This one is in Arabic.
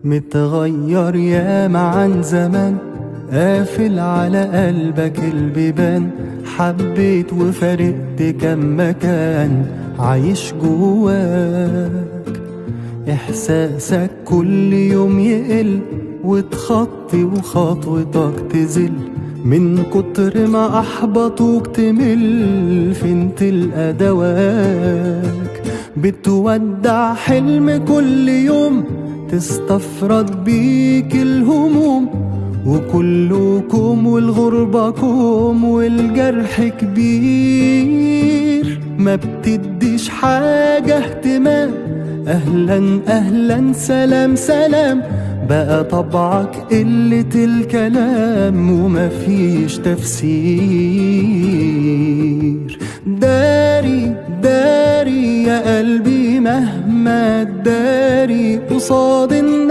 متغير ياما عن زمان، قافل على قلبك البيبان. حبيت وفارقت كم مكان عايش جواك. إحساسك كل يوم يقل وتخطي وخطوتك تزل، من كتر ما أحبطوك تمل. فين تلقى دواك؟ بتودع حلم كل يوم تستفرد بيك الهموم، وكلكم والغربة كوم والجرح كبير. ما بتديش حاجة اهتمام، أهلا أهلا سلام سلام. بقى طبعك قلة الكلام ومفيش تفسير. داري داري يا قلبي مهما تداري قصاد الناس